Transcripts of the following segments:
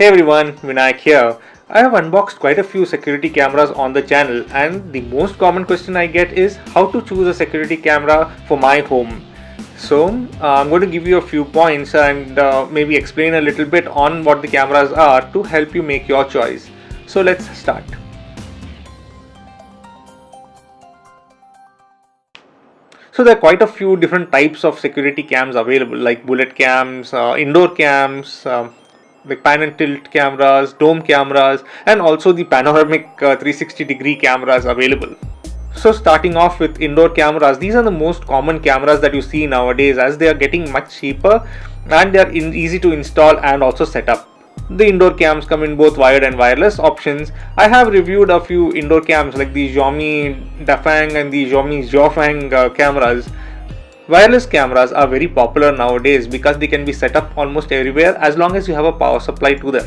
Hey everyone, Vinayak here. I have unboxed quite a few security cameras on the channel, and the most common question I get is how to choose a security camera for my home. So, I'm going to give you a few points and maybe explain a little bit on what the cameras are to help you make your choice. So, let's start. So there are quite a few different types of security cams available, like bullet cams, indoor cams, like pan and tilt cameras, dome cameras, and also the panoramic 360-degree cameras available. So starting off with indoor cameras, these are the most common cameras that you see nowadays, as they are getting much cheaper and they are easy to install and also set up. The indoor cams come in both wired and wireless options. I have reviewed a few indoor cams like the Xiaomi Dafang and the Xiaomi Xiaofang cameras. Wireless cameras are very popular nowadays because they can be set up almost everywhere as long as you have a power supply to them.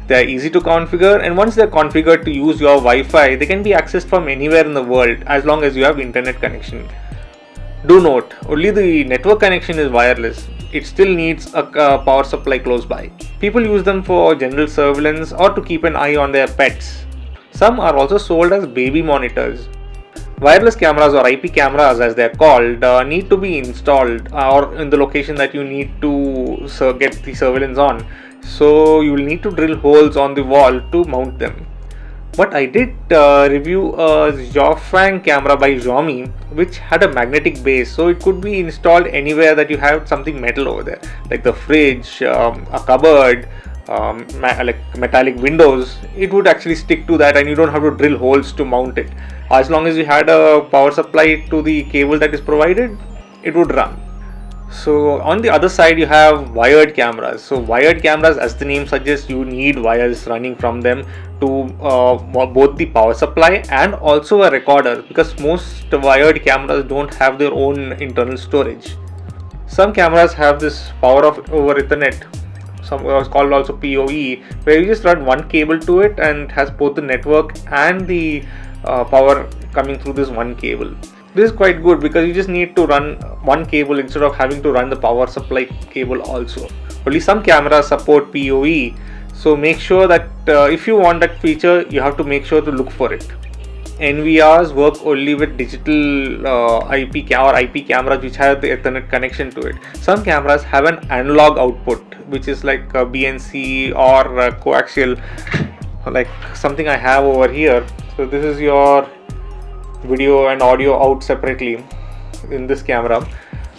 They are easy to configure, and once they are configured to use your Wi-Fi, they can be accessed from anywhere in the world as long as you have internet connection. Do note, only the network connection is wireless. It still needs a power supply close by. People use them for general surveillance or to keep an eye on their pets. Some are also sold as baby monitors. Wireless cameras, or IP cameras as they are called, need to be installed or in the location that you need to get the surveillance on. So you will need to drill holes on the wall to mount them. But I did review a Xiaofang camera by Xiaomi, which had a magnetic base, so it could be installed anywhere that you have something metal over there, like the fridge, a cupboard, like metallic windows. It would actually stick to that, and you don't have to drill holes to mount it. As long as you had a power supply to the cable that is provided, it would run. So on the other side you have wired cameras. So wired cameras, as the name suggests, you need wires running from them to both the power supply and also a recorder, because most wired cameras don't have their own internal storage. Some cameras have this power over Ethernet, some called also PoE, where you just run one cable to it and it has both the network and the power coming through this one cable. This is quite good because you just need to run one cable instead of having to run the power supply cable also. Only some cameras support PoE, so make sure that if you want that feature, you have to make sure to look for it. NVRs work only with digital IP cameras which have the Ethernet connection to it. Some cameras have an analog output, which is like BNC or coaxial, like something I have over here. So this is your video and audio out separately in this camera.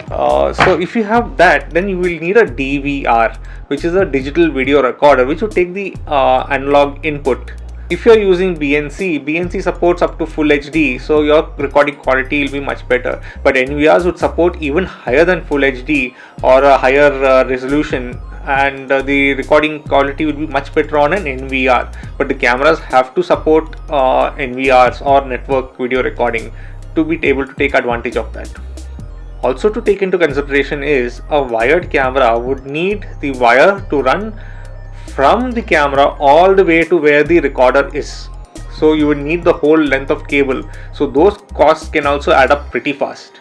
So if you have that, then you will need a DVR, which is a digital video recorder, which will take the analog input. If you are using BNC supports up to full HD, so your recording quality will be much better. But NVRs would support even higher than full HD or a higher resolution, and the recording quality will be much better on an NVR. But the cameras have to support NVRs or network video recording to be able to take advantage of that. Also to take into consideration is a wired camera would need the wire to run from the camera all the way to where the recorder is. So you would need the whole length of cable. So those costs can also add up pretty fast.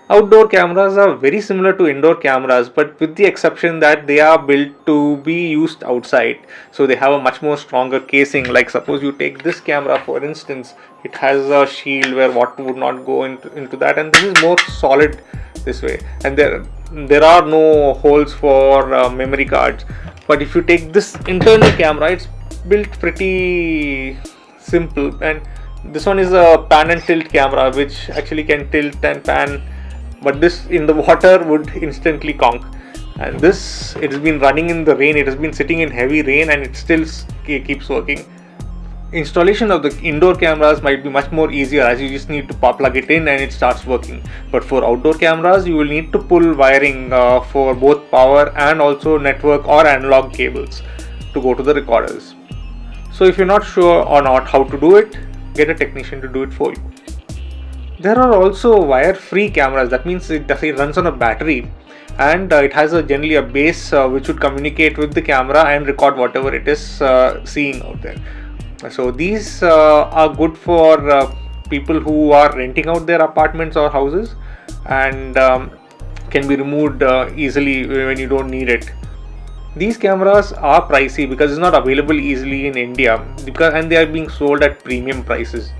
Outdoor cameras are very similar to indoor cameras, but with the exception that they are built to be used outside. So they have a much more stronger casing. Like suppose you take this camera for instance, it has a shield where water would not go into that, and this is more solid this way. And there are no holes for memory cards. But if you take this internal camera, it's built pretty simple, and this one is a pan and tilt camera, which actually can tilt and pan, but this in the water would instantly conk. And this, it has been running in the rain, it has been sitting in heavy rain, and it still keeps working. Installation of the indoor cameras might be much more easier, as you just need to plug it in and it starts working. But for outdoor cameras, you will need to pull wiring for both power and also network or analog cables to go to the recorders. So if you're not sure or not how to do it, get a technician to do it for you. There are also wire-free cameras. That means it runs on a battery, and it has generally a base which would communicate with the camera and record whatever it is seeing out there. So these are good for people who are renting out their apartments or houses, and can be removed easily when you don't need it. These cameras are pricey because it's not available easily in India, and they are being sold at premium prices.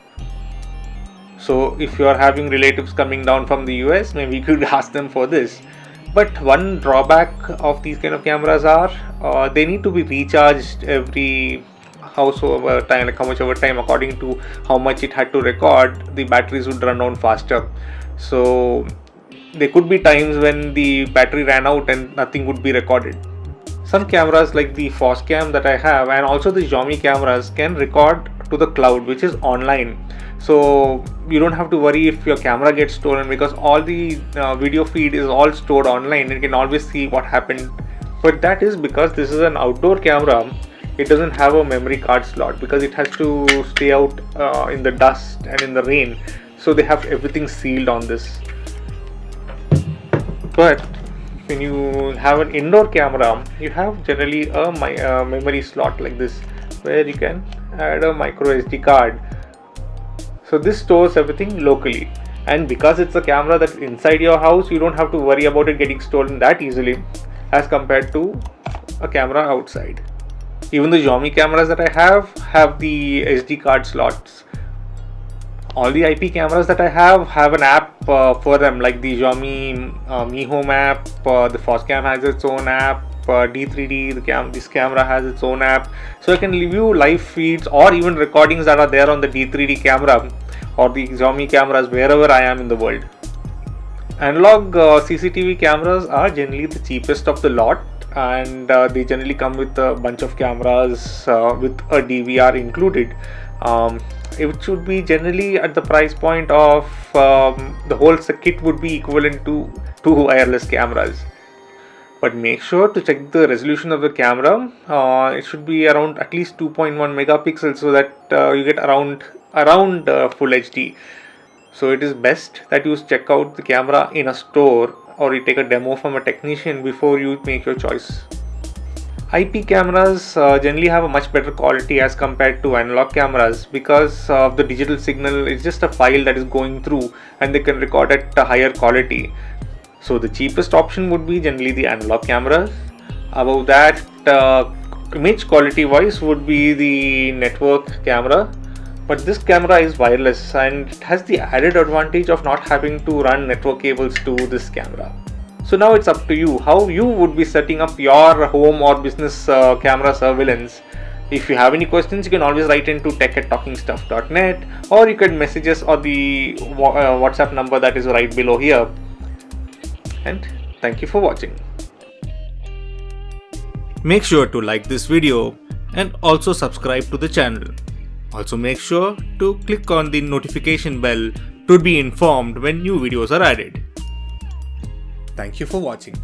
So if you are having relatives coming down from the US, maybe you could ask them for this. But one drawback of these kind of cameras are they need to be recharged every howsoever time, like how much over time, according to how much it had to record. The batteries would run out faster. So there could be times when the battery ran out and nothing would be recorded. Some cameras like the Foscam that I have and also the Xiaomi cameras can record to the cloud, which is online. So you don't have to worry if your camera gets stolen, because all the video feed is all stored online and you can always see what happened. But that is because this is an outdoor camera. It doesn't have a memory card slot because it has to stay out in the dust and in the rain. So they have everything sealed on this. But when you have an indoor camera, you have generally a memory slot like this, where you can add a micro SD card. So this stores everything locally, and because it's a camera that's inside your house, you don't have to worry about it getting stolen that easily as compared to a camera outside. Even the Xiaomi cameras that I have the SD card slots. All the IP cameras that I have an app for them, like the Xiaomi Mi Home app, the Foscam has its own app, D3D, this camera has its own app. So I can review live feeds or even recordings that are there on the D3D camera or the Xiaomi cameras wherever I am in the world. Analog CCTV cameras are generally the cheapest of the lot, and they generally come with a bunch of cameras with a DVR included. It should be generally at the price point of the whole kit would be equivalent to 2 wireless cameras. But make sure to check the resolution of the camera. It should be around at least 2.1 megapixels so that you get around full HD. So it is best that you check out the camera in a store or you take a demo from a technician before you make your choice. IP cameras generally have a much better quality as compared to analog cameras because of the digital signal. It's just a file that is going through and they can record at a higher quality. So the cheapest option would be generally the analog cameras. Above that, image quality wise would be the network camera. But this camera is wireless and it has the added advantage of not having to run network cables to this camera. So now it's up to you how you would be setting up your home or business camera surveillance. If you have any questions, you can always write into tech@talkingstuff.net, or you can message us on the WhatsApp number that is right below here. And thank you for watching. Make sure to like this video and also subscribe to the channel. Also make sure to click on the notification bell to be informed when new videos are added. Thank you for watching.